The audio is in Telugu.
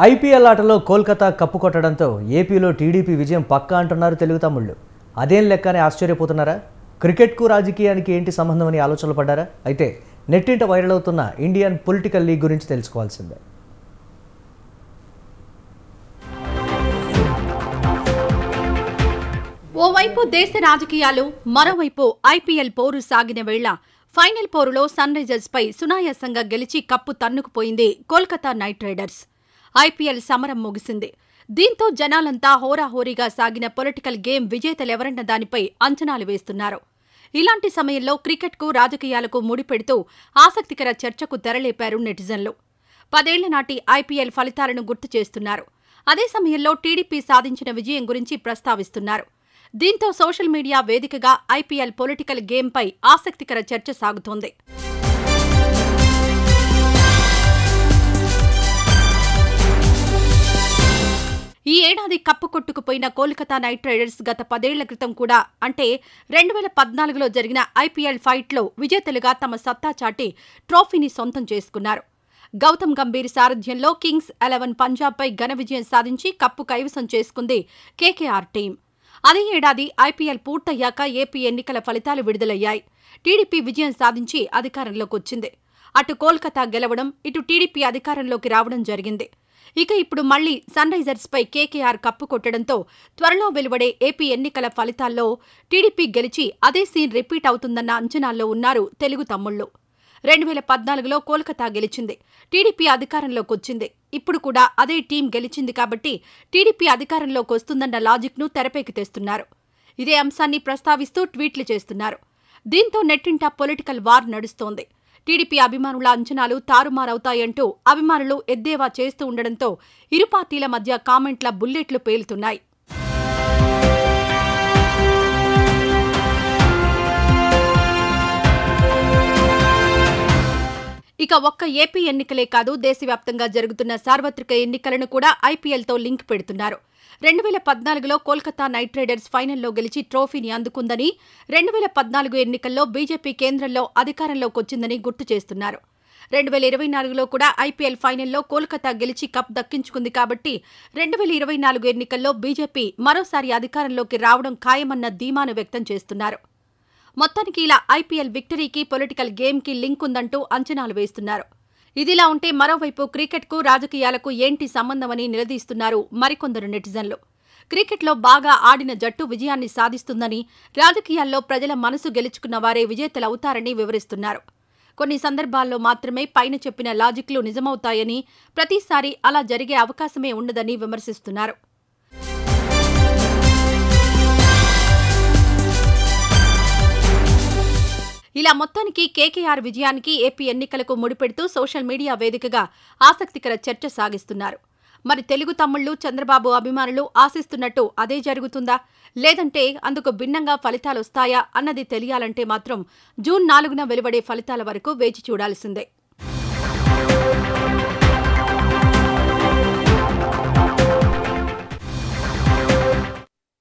ఐపీఎల్ ఆటలో కోల్కతా కప్పు కొట్టడంతో ఏపీలో టీడీపీ విజయం పక్కా అంటున్నారు తెలుగు తమ్ముళ్ళు. అదేం లెక్కనే ఆశ్చర్యపోతున్నారా? క్రికెట్కు రాజకీయానికి ఏంటి సంబంధం అని ఆలోచనలు పడ్డారా? అయితే నెట్టింట వైరల్ అవుతున్న ఇండియన్ పొలిటికల్ లీగ్ గురించి తెలుసుకోవాల్సిందే. ఓవైపు దేశ రాజకీయాలు, మరోవైపు ఐపీఎల్ పోరు సాగిన వేళ ఫైనల్ పోరులో సన్ రైజర్స్ పై సునాయాసంగా గెలిచి కప్పు తన్నుకుపోయింది కోల్కతా నైట్ రైడర్స్. ఐపీఎల్ సమరం ముగిసింది. దీంతో జనాలంతా హోరాహోరీగా సాగిన పొలిటికల్ గేమ్ విజేతలెవరన్న దానిపై అంచనాలు వేస్తున్నారు. ఇలాంటి సమయంలో క్రికెట్కు రాజకీయాలకు ముడిపెడుతూ ఆసక్తికర చర్చకు తెరలేపారు నెటిజన్లు. 10 ఏళ్ల నాటి ఐపీఎల్ ఫలితాలను గుర్తు చేస్తున్నారు. అదే సమయంలో టీడీపీ సాధించిన విజయం గురించి ప్రస్తావిస్తున్నారు. దీంతో సోషల్ మీడియా వేదికగా ఐపీఎల్ పొలిటికల్ గేమ్పై ఆసక్తికర చర్చ సాగుతోంది. ఈ ఏడాది కప్పు కొట్టుకుపోయిన కోల్కతా నైట్ రైడర్స్ గత 10 ఏళ్ల క్రితం కూడా అంటే 2014లో జరిగిన ఐపీఎల్ ఫైట్లో విజేతలుగా తమ సత్తా చాటి ట్రోఫీని సొంతం చేసుకున్నారు. గౌతమ్ గంభీర్ సారథ్యంలో కింగ్స్ 11 పంజాబ్పై ఘన విజయం సాధించి కప్పు కైవసం చేసుకుంది కేకేఆర్ టీం. అదే ఏడాది ఐపీఎల్ పూర్తయ్యాక ఏపీ ఎన్నికల ఫలితాలు విడుదలయ్యాయి. టీడీపీ విజయం సాధించి అధికారంలోకి వచ్చింది. అటు కోల్కతా గెలవడం, ఇటు టీడీపీ అధికారంలోకి రావడం జరిగింది. ఇక ఇప్పుడు మళ్లీ సన్ రైజర్స్ పై కేకేఆర్ కప్పు కొట్టడంతో త్వరలో వెలువడే ఏపీ ఎన్నికల ఫలితాల్లో టీడీపీ గెలిచి అదే సీన్ రిపీట్ అవుతుందన్న అంచనాల్లో ఉన్నారు తెలుగు తమ్ముళ్లు. 2014లో కోల్కతా గెలిచింది, టీడీపీ అధికారంలోకి వచ్చింది. ఇప్పుడు కూడా అదే టీం గెలిచింది కాబట్టి టీడీపీ అధికారంలోకి వస్తుందన్న లాజిక్ను తెరపైకి తెస్తున్నారు. ఇదే అంశాన్ని ప్రస్తావిస్తూ ట్వీట్లు చేస్తున్నారు. దీంతో నెట్టింట పొలిటికల్ వార్ నడుస్తోంది. టీడీపీ అభిమానుల అంచనాలు తారుమారవుతాయంటూ అభిమానులు ఎద్దేవా చేస్తూ ఉండడంతో ఇరు పార్టీల మధ్య కామెంట్ల బుల్లెట్లు పేలుతున్నాయి. ఇక ఒక్క ఏపీ ఎన్నికలే కాదు, దేశవ్యాప్తంగా జరుగుతున్న సార్వత్రిక ఎన్నికలను కూడా ఐపీఎల్తో లింక్ పెడుతున్నారు. 2014లో కోల్కతా నైట్ రైడర్స్ ఫైనల్లో గెలిచి ట్రోఫీని అందుకుందని, 2014 ఎన్నికల్లో బీజేపీ కేంద్రంలో అధికారంలోకి వచ్చిందని గుర్తు చేస్తున్నారు. 2024లో కూడా ఐపీఎల్ ఫైనల్లో కోల్కతా గెలిచి కప్ దక్కించుకుంది కాబట్టి 2024 ఎన్నికల్లో బీజేపీ మరోసారి అధికారంలోకి రావడం ఖాయమన్న ధీమాను వ్యక్తం చేస్తున్నారు. మొత్తానికి ఇలా ఐపీఎల్ విక్టరీకి పొలిటికల్ గేమ్కి లింక్ ఉందంటూ అంచనాలు వేస్తున్నారు. ఇదిలా ఉంటే మరోవైపు క్రికెట్కు రాజకీయాలకు ఏంటి సంబంధమని నిలదీస్తున్నారు మరికొందరు నెటిజన్లు. క్రికెట్లో బాగా ఆడిన జట్టు విజయాన్ని సాధిస్తుందని, రాజకీయాల్లో ప్రజల మనసు గెలుచుకున్న వారే విజేతలవుతారని వివరిస్తున్నారు. కొన్ని సందర్భాల్లో మాత్రమే పైన చెప్పిన లాజిక్లు నిజమవుతాయని, ప్రతిసారి అలా జరిగే అవకాశమే ఉండదని విమర్శిస్తున్నారు. ఇలా మొత్తానికి కేకేఆర్ విజయానికి ఏపీ ఎన్నికలకు ముడిపెడుతూ సోషల్ మీడియా వేదికగా ఆసక్తికర చర్చ సాగిస్తున్నారు. మరి తెలుగు తమ్ముళ్లు, చంద్రబాబు అభిమానులు ఆశిస్తున్నట్టు అదే జరుగుతుందా, లేదంటే అందుకు భిన్నంగా ఫలితాలొస్తాయా అన్నది తెలియాలంటే మాత్రం జూన్ 4న వెలువడే ఫలితాల వరకు వేచి చూడాల్సిందే.